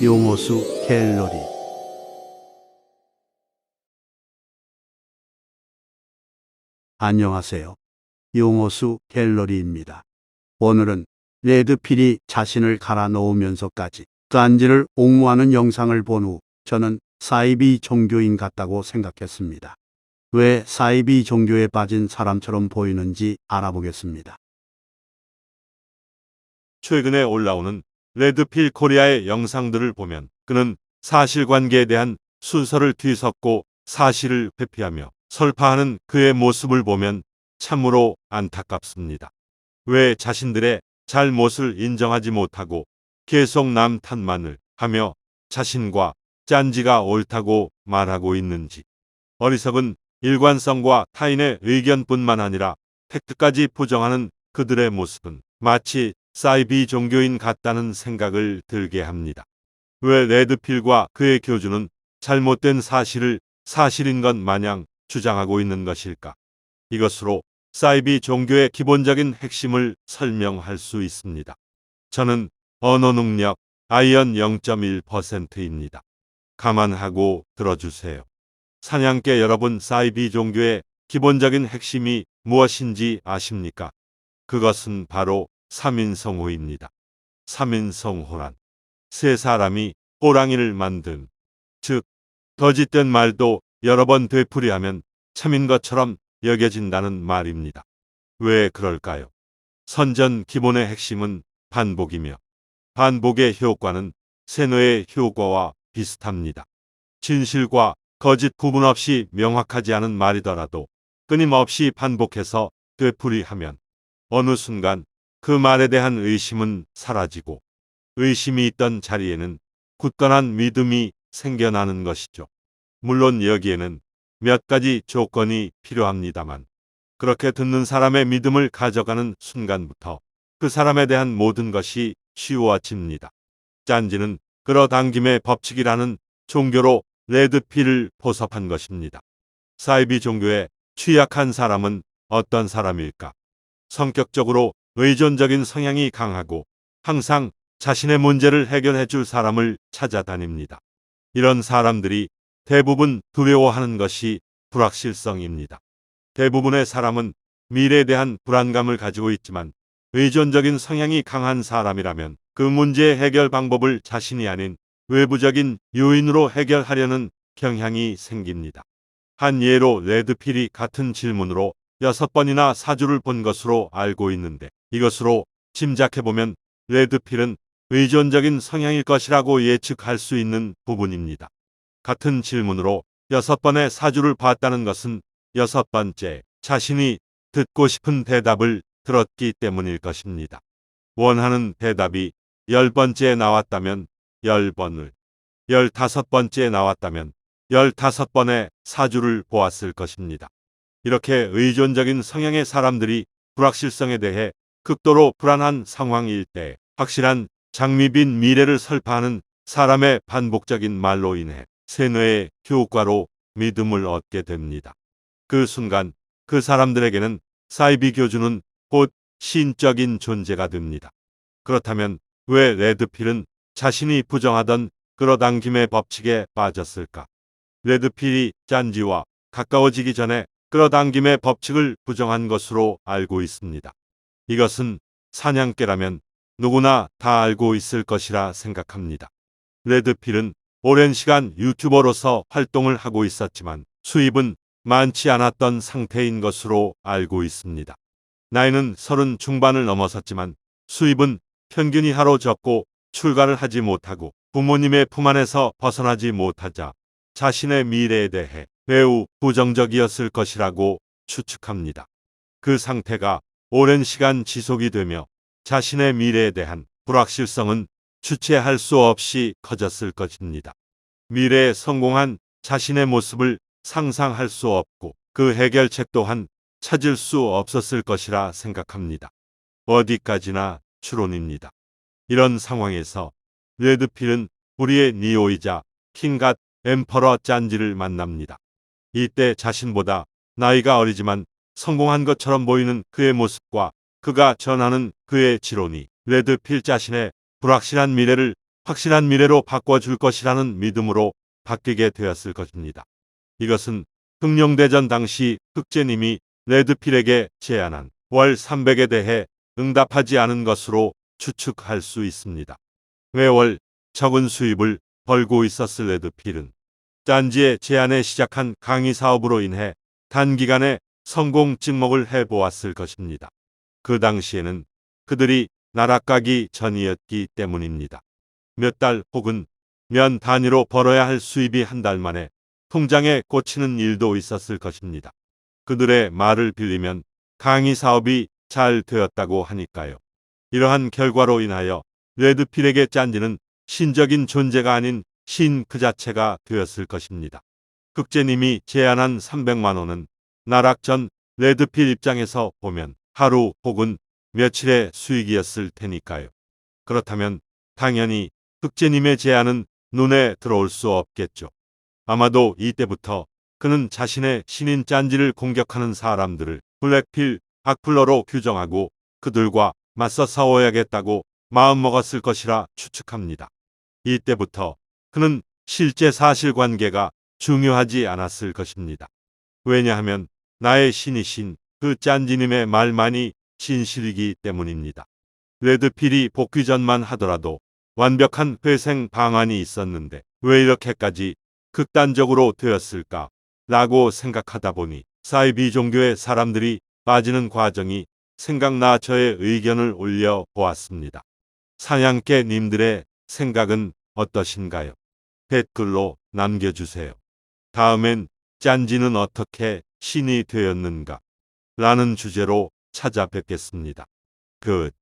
용호수 갤러리. 안녕하세요. 용호수 갤러리입니다. 오늘은 레드필이 자신을 갈아 넣으면서까지 딴지를 옹호하는 영상을 본 후 저는 사이비 종교인 같다고 생각했습니다. 왜 사이비 종교에 빠진 사람처럼 보이는지 알아보겠습니다. 최근에 올라오는 레드필 코리아의 영상들을 보면 그는 사실관계에 대한 순서를 뒤섞고 사실을 회피하며 설파하는 그의 모습을 보면 참으로 안타깝습니다. 왜 자신들의 잘못을 인정하지 못하고 계속 남 탓만을 하며 자신과 짠지가 옳다고 말하고 있는지. 어리석은 일관성과 타인의 의견뿐만 아니라 팩트까지 부정하는 그들의 모습은 마치 사이비 종교인 같다는 생각을 들게 합니다. 왜 레드필과 그의 교주는 잘못된 사실을 사실인 것 마냥 주장하고 있는 것일까? 이것으로 사이비 종교의 기본적인 핵심을 설명할 수 있습니다. 저는 언어 능력 아이언 0.1%입니다. 감안하고 들어주세요. 사냥개 여러분, 사이비 종교의 기본적인 핵심이 무엇인지 아십니까? 그것은 바로 3인성호입니다. 3인성호란 세 사람이 호랑이를 만든, 즉 거짓된 말도 여러 번 되풀이하면 참인 것처럼 여겨진다는 말입니다. 왜 그럴까요? 선전 기본의 핵심은 반복이며 반복의 효과는 세뇌의 효과와 비슷합니다. 진실과 거짓 구분 없이 명확하지 않은 말이더라도 끊임없이 반복해서 되풀이하면 어느 순간 그 말에 대한 의심은 사라지고 의심이 있던 자리에는 굳건한 믿음이 생겨나는 것이죠. 물론 여기에는 몇 가지 조건이 필요합니다만 그렇게 듣는 사람의 믿음을 가져가는 순간부터 그 사람에 대한 모든 것이 쉬워집니다. 짠지는 끌어당김의 법칙이라는 종교로 레드필을 포섭한 것입니다. 사이비 종교에 취약한 사람은 어떤 사람일까? 성격적으로 의존적인 성향이 강하고 항상 자신의 문제를 해결해 줄 사람을 찾아다닙니다. 이런 사람들이 대부분 두려워하는 것이 불확실성입니다. 대부분의 사람은 미래에 대한 불안감을 가지고 있지만 의존적인 성향이 강한 사람이라면 그 문제의 해결 방법을 자신이 아닌 외부적인 요인으로 해결하려는 경향이 생깁니다. 한 예로 레드필이 같은 질문으로 6번이나 사주를 본 것으로 알고 있는데 이것으로 짐작해보면 레드필은 의존적인 성향일 것이라고 예측할 수 있는 부분입니다. 같은 질문으로 6번의 사주를 봤다는 것은 6번째 자신이 듣고 싶은 대답을 들었기 때문일 것입니다. 원하는 대답이 10번째에 나왔다면 10번을, 15번째에 나왔다면 15번의 사주를 보았을 것입니다. 이렇게 의존적인 성향의 사람들이 불확실성에 대해 극도로 불안한 상황일 때 확실한 장밋빛 미래를 설파하는 사람의 반복적인 말로 인해 세뇌의 효과로 믿음을 얻게 됩니다. 그 순간 그 사람들에게는 사이비 교주는 곧 신적인 존재가 됩니다. 그렇다면 왜 레드필은 자신이 부정하던 끌어당김의 법칙에 빠졌을까? 레드필이 짠지와 가까워지기 전에 끌어당김의 법칙을 부정한 것으로 알고 있습니다. 이것은 사냥개라면 누구나 다 알고 있을 것이라 생각합니다. 레드필은 오랜 시간 유튜버로서 활동을 하고 있었지만 수입은 많지 않았던 상태인 것으로 알고 있습니다. 나이는 30 중반을 넘어섰지만 수입은 평균 이하로 적고 출가를 하지 못하고 부모님의 품 안에서 벗어나지 못하자 자신의 미래에 대해 매우 부정적이었을 것이라고 추측합니다. 그 상태가 오랜 시간 지속이 되며 자신의 미래에 대한 불확실성은 주체할 수 없이 커졌을 것입니다. 미래에 성공한 자신의 모습을 상상할 수 없고 그 해결책 또한 찾을 수 없었을 것이라 생각합니다. 어디까지나 추론입니다. 이런 상황에서 레드필은 우리의 니오이자 킹갓 엠퍼러 짠지를 만납니다. 이때 자신보다 나이가 어리지만 성공한 것처럼 보이는 그의 모습과 그가 전하는 그의 지론이 레드필 자신의 불확실한 미래를 확실한 미래로 바꿔줄 것이라는 믿음으로 바뀌게 되었을 것입니다. 이것은 흑룡대전 당시 흑제님이 레드필에게 제안한 월 300에 대해 응답하지 않은 것으로 추측할 수 있습니다. 매월 적은 수입을 벌고 있었을 레드필은 짠지의 제안에 시작한 강의 사업으로 인해 단기간에 성공 찍먹을 해보았을 것입니다. 그 당시에는 그들이 나락가기 전이었기 때문입니다. 몇 달 혹은 면 단위로 벌어야 할 수입이 한 달 만에 통장에 꽂히는 일도 있었을 것입니다. 그들의 말을 빌리면 강의 사업이 잘 되었다고 하니까요. 이러한 결과로 인하여 레드필에게 짠지는 신적인 존재가 아닌 신 그 자체가 되었을 것입니다. 흑제님이 제안한 300만 원은 나락 전 레드필 입장에서 보면 하루 혹은 며칠의 수익이었을 테니까요. 그렇다면 당연히 흑제님의 제안은 눈에 들어올 수 없겠죠. 아마도 이때부터 그는 자신의 신인 짠지를 공격하는 사람들을 블랙필, 악플러로 규정하고 그들과 맞서 싸워야겠다고 마음먹었을 것이라 추측합니다. 이때부터 그는 실제 사실관계가 중요하지 않았을 것입니다. 왜냐하면 나의 신이신 그 짠지님의 말만이 진실이기 때문입니다. 레드필이 복귀 전만 하더라도 완벽한 회생 방안이 있었는데 왜 이렇게까지 극단적으로 되었을까? 라고 생각하다 보니 사이비 종교의 사람들이 빠지는 과정이 생각나 저의 의견을 올려보았습니다. 사냥개 님들의 생각은 어떠신가요? 댓글로 남겨주세요. 다음엔 짠지는 어떻게 신이 되었는가? 라는 주제로 찾아뵙겠습니다. 끝.